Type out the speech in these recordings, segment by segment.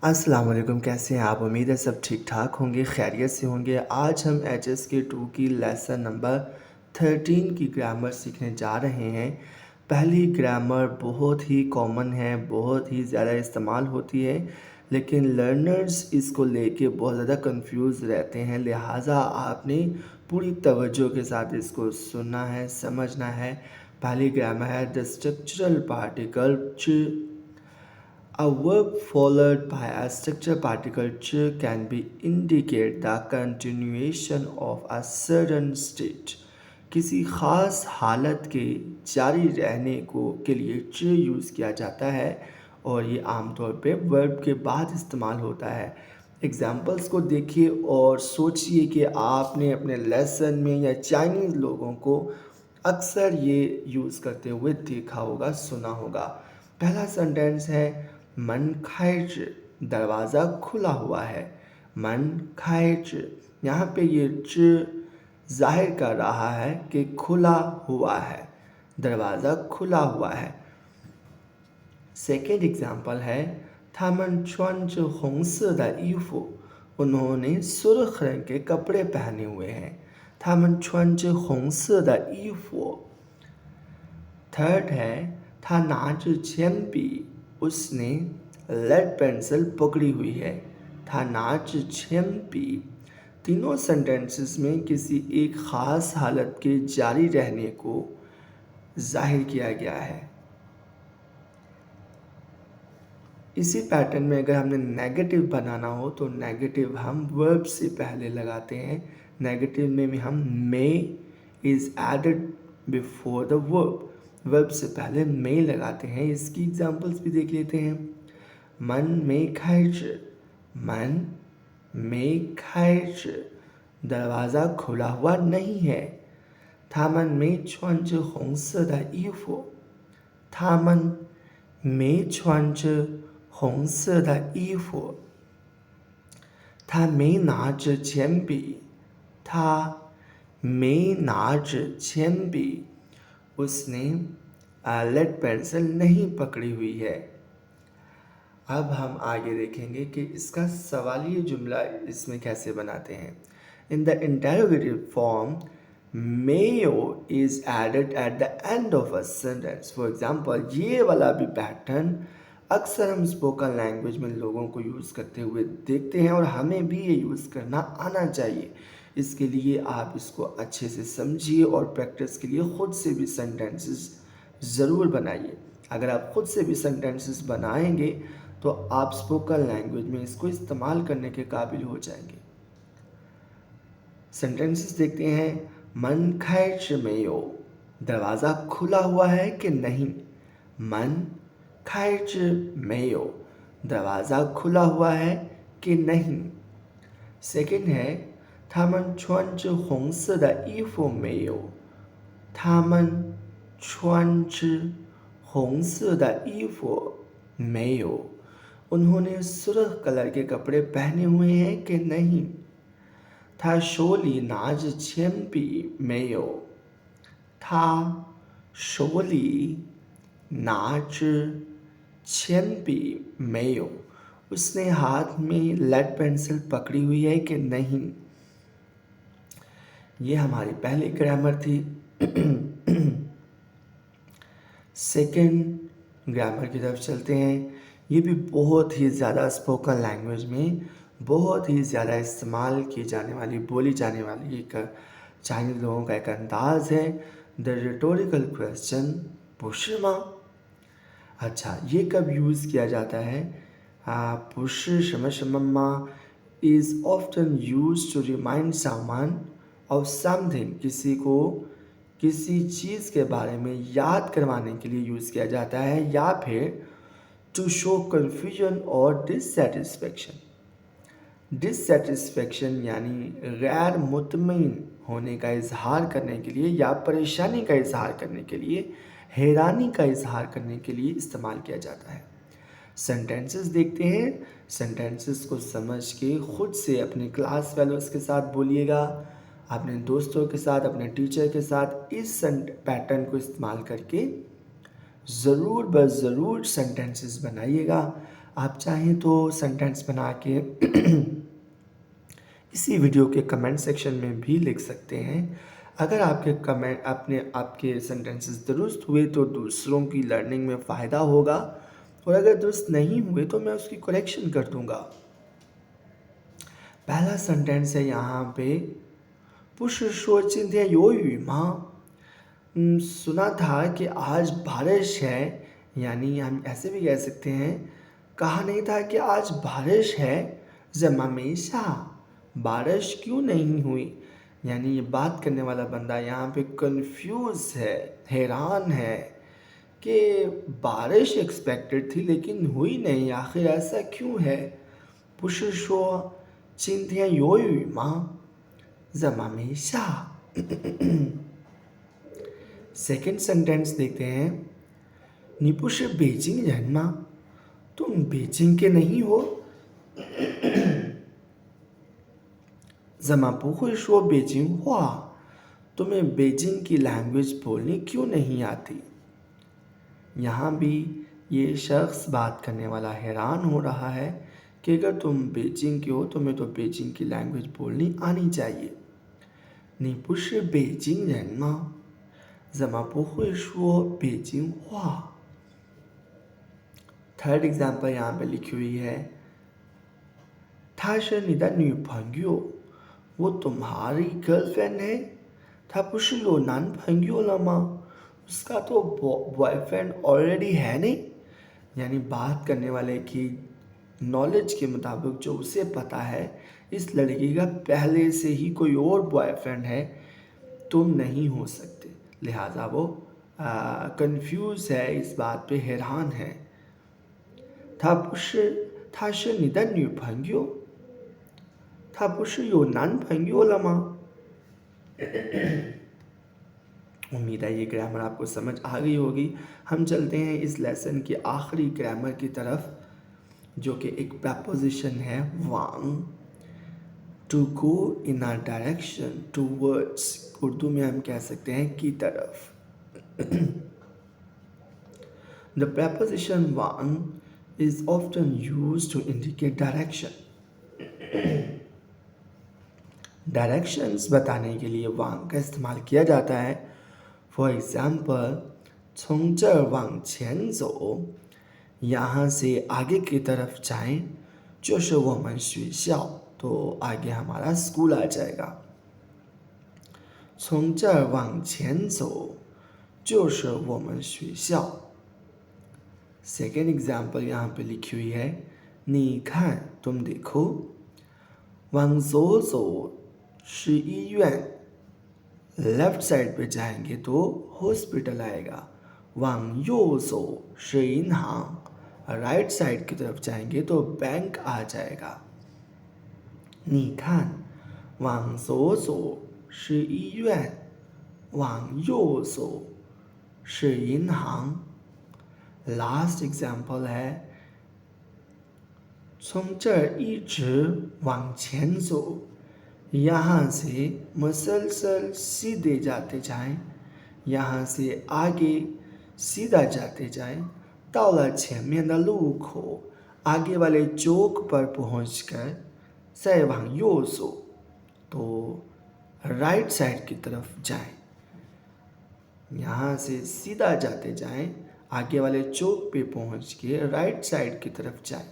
अस्सलाम वालेकुम, कैसे हैं आप? उम्मीद है सब ठीक-ठाक होंगे, खैरियत से होंगे। आज हम एचएसके 2 की लेसन नंबर 13 की ग्रामर सीखने जा रहे हैं। पहली ग्रामर बहुत ही कॉमन है, बहुत ही ज़्यादा इस्तेमाल होती है, लेकिन लर्नर्स इसको लेके बहुत ज़्यादा कन्फ्यूज़ रहते हैं। लिहाज़ा आपने पूरी तवज्जो के साथ इसको सुनना है, समझना है। पहली ग्रामर है द स्ट्रक्चरल पार्टिकल च। A verb followed by a structure particle ch can be indicate the continuation of a certain state. किसी ख़ास हालत के जारी रहने को के लिए च यूज़ किया जाता है और ये आमतौर पे वर्ब के बाद इस्तेमाल होता है। एग्ज़ाम्पल्स को देखिए और सोचिए कि आपने अपने लेसन में या चाइनीज़ लोगों को अक्सर ये यूज़ करते हुए देखा होगा, सुना होगा। पहला सेंटेंस है मन खाइज, दरवाज़ा खुला हुआ है। मन खाइज, यहाँ पे ये च ज़ाहिर कर रहा है कि खुला हुआ है, दरवाज़ा खुला हुआ है। सेकेंड एग्जाम्पल है 他们穿着红色的衣服 उन्होंने सुर्ख रंग के कपड़े पहने हुए हैं। 他们穿着红色的衣服 थर्ड है 他拿着铅笔 उसने लेड पेंसिल पकड़ी हुई है। 他拿着铅笔 तीनों सेंटेंसेस में किसी एक ख़ास हालत के जारी रहने को ज़ाहिर किया गया है। इसी पैटर्न में अगर हमने नेगेटिव बनाना हो तो नेगेटिव हम वर्ब से पहले लगाते हैं। नेगेटिव में भी हम may is added before the verb, verb से पहले मे लगाते हैं। इसकी एग्जांपल्स भी देख लेते हैं। मन में खाइज, मन में खाइज, दरवाज़ा खुला हुआ नहीं है। 他们没穿着红色的衣服，他们没穿着红色的衣服。他没拿着铅笔，他没拿着铅笔 उसने लेड पेंसिल नहीं पकड़ी हुई है। अब हम आगे देखेंगे कि इसका सवालिया जुमला इसमें कैसे बनाते हैं। In the interrogative form mayo is added at the end of a sentence. For example, ये वाला भी पैटर्न अक्सर हम स्पोकन लैंग्वेज में लोगों को यूज़ करते हुए देखते हैं और हमें भी ये यूज़ करना आना चाहिए। इसके लिए आप इसको अच्छे से समझिए और प्रैक्टिस के लिए ख़ुद से भी सेंटेंसेस ज़रूर बनाइए। अगर आप ख़ुद से भी सेंटेंसेस बनाएंगे तो आप स्पोकन लैंग्वेज में इसको इस्तेमाल करने के काबिल हो जाएंगे। सेंटेंसेस देखते हैं। मन खाइज मेयो, दरवाज़ा खुला हुआ है कि नहीं। मन खाइज मेयो, दरवाज़ा खुला हुआ है कि नहीं। सेकेंड है 他们穿着红色的衣服没有，他们穿着红色的衣服没有 उन्होंने सुर्ख कलर के कपड़े पहने हुए हैं कि नहीं। 他手里拿着铅笔没有，他手里拿着铅笔没有 उसने हाथ में लेड पेंसिल पकड़ी हुई है कि नहीं। ये हमारी पहली ग्रामर थी। सेकेंड ग्रामर की तरफ चलते हैं। ये भी बहुत ही ज़्यादा स्पोकन लैंग्वेज में बहुत ही ज़्यादा इस्तेमाल की जाने वाली, बोली जाने वाली एक चाइनीज़ लोगों का एक अंदाज़ है। द रिटोरिकल क्वेश्चन पुष्मा। अच्छा, ये कब यूज़ किया जाता है? पुश शमशमम्मा is often use to remind someone of something. किसी को किसी चीज़ के बारे में याद करवाने के लिए यूज़ किया जाता है या फिर टू शो कन्फ्यूजन और डिससेटिस्फेक्शन। डिससेटिस्फेक्शन यानी गैर मुतमईन होने का इजहार करने के लिए या परेशानी का इजहार करने के लिए, हैरानी का इजहार करने के लिए इस्तेमाल किया जाता है। सेंटेंसेस देखते हैं। सेंटेंसेस को समझ के ख़ुद से अपने क्लास फेलोज़ के साथ बोलिएगा, अपने दोस्तों के साथ, अपने टीचर के साथ इस पैटर्न को इस्तेमाल करके ज़रूर ब ज़रूर सेंटेंसेस बनाइएगा। आप चाहें तो सेंटेंस बना के इसी वीडियो के कमेंट सेक्शन में भी लिख सकते हैं। अगर आपके कमेंट आपके सेंटेंसेस दुरुस्त हुए तो दूसरों की लर्निंग में फ़ायदा होगा, और अगर दुरुस्त नहीं हुए तो मैं उसकी करेक्शन कर दूंगा। पहला सेंटेंस है यहाँ पे, 不是说今天有雨吗？ सुना था कि आज बारिश है, यानी हम ऐसे भी कह सकते हैं, कहा नहीं था कि आज बारिश है, ज़मामेशा बारिश क्यों नहीं हुई। यानी ये बात करने वाला बंदा यहाँ पे कंफ्यूज है, हैरान है कि बारिश एक्सपेक्टेड थी लेकिन हुई नहीं, आखिर ऐसा क्यों है। 不是说今天有雨吗？ ज़मा में शाह। सेकेंड सेंटेंस देखते हैं, 你不是北京人吗? तुम बीजिंग के नहीं हो। 怎么不会说北京话? तुम्हें बीजिंग की लैंग्वेज बोलनी क्यों नहीं आती। यहाँ भी ये शख्स बात करने वाला हैरान हो रहा है कि अगर तुम बीजिंग के हो तुम्हें तो बीजिंग की लैंग्वेज बोलनी आनी चाहिए। 你不是北京人吗？怎么不会说北京话？ थर्ड एग्जाम्पल यहाँ पे लिखी हुई है, 她是你的女朋友, वो तुम्हारी गर्लफ्रेंड है। 她不是有男朋友了吗? उसका तो बॉयफ्रेंड ऑलरेडी है नहीं। यानी बात करने वाले की नॉलेज के मुताबिक जो उसे पता है इस लड़की का पहले से ही कोई और बॉयफ्रेंड है, तुम नहीं हो सकते। लिहाजा वो कंफ्यूज है, इस बात पे हैरान है। 她是你的女朋友，她不是有男朋友了吗? उम्मीद है ये ग्रामर आपको समझ आ गई होगी। हम चलते हैं इस लेसन के आखिरी ग्रामर की तरफ, जो कि एक प्रपोजिशन है वांग, to go in a direction, towards. Urdu में हम कह सकते हैं की तरफ। द प्रपोजिशन वांग is often used to indicate direction. Directions बताने के लिए वांग का इस्तेमाल किया जाता है। फॉर एग्जाम्पल, 从这儿往前走, यहाँ से आगे की तरफ जाएं, 就是我们学校, तो आगे हमारा स्कूल आ जाएगा। 从这儿往前走, 就是我们学校। सेकेंड एग्जाम्पल यहाँ पे लिखी हुई है, 你看, तुम देखो, 往左走是医院, लेफ्ट साइड पे जाएंगे तो हॉस्पिटल आएगा। 往右走是银行, राइट साइड की तरफ जाएंगे तो बैंक आ जाएगा। 你看，往左走是医院，往右走是银行。लास्ट एग्जाम्पल है, 从这儿一直往前走, यहाँ से मुसलसल सीधे जाते जाएं, यहाँ से आगे सीधा जाते जाएं, 到了前面的路口, आगे वाले चौक पर पहुंचकर 再往右走, तो राइट साइड की तरफ जाएं। यहाँ से सीधा जाते जाएं, आगे वाले चौक पे पहुंच के राइट साइड की तरफ जाएं।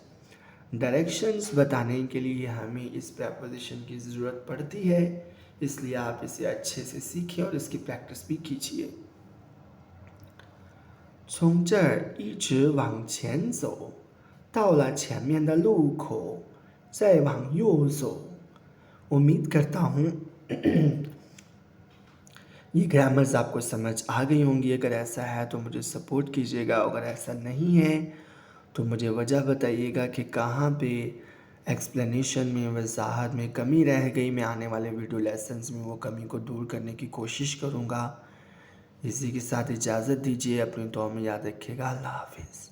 डायरेक्शंस बताने के लिए हमें इस प्रपोजिशन की ज़रूरत पड़ती है, इसलिए आप इसे अच्छे से सीखें और इसकी प्रैक्टिस भी कीजिए। 从这儿一直往前走，到了前面的路口，再往右走। उम्मीद करता हूँ ये ग्रामर्स आपको समझ आ गई होंगी। अगर ऐसा है तो मुझे सपोर्ट कीजिएगा, अगर ऐसा नहीं है तो मुझे वजह बताइएगा कि कहाँ पे एक्सप्लेनेशन में, वजाहत में कमी रह गई। मैं आने वाले वीडियो लेसन्स में वो कमी को दूर करने की कोशिश करूँगा। इसी के साथ इजाज़त दीजिए, अपनी दुआ में याद रखिएगा। अल्लाह हाफिज़।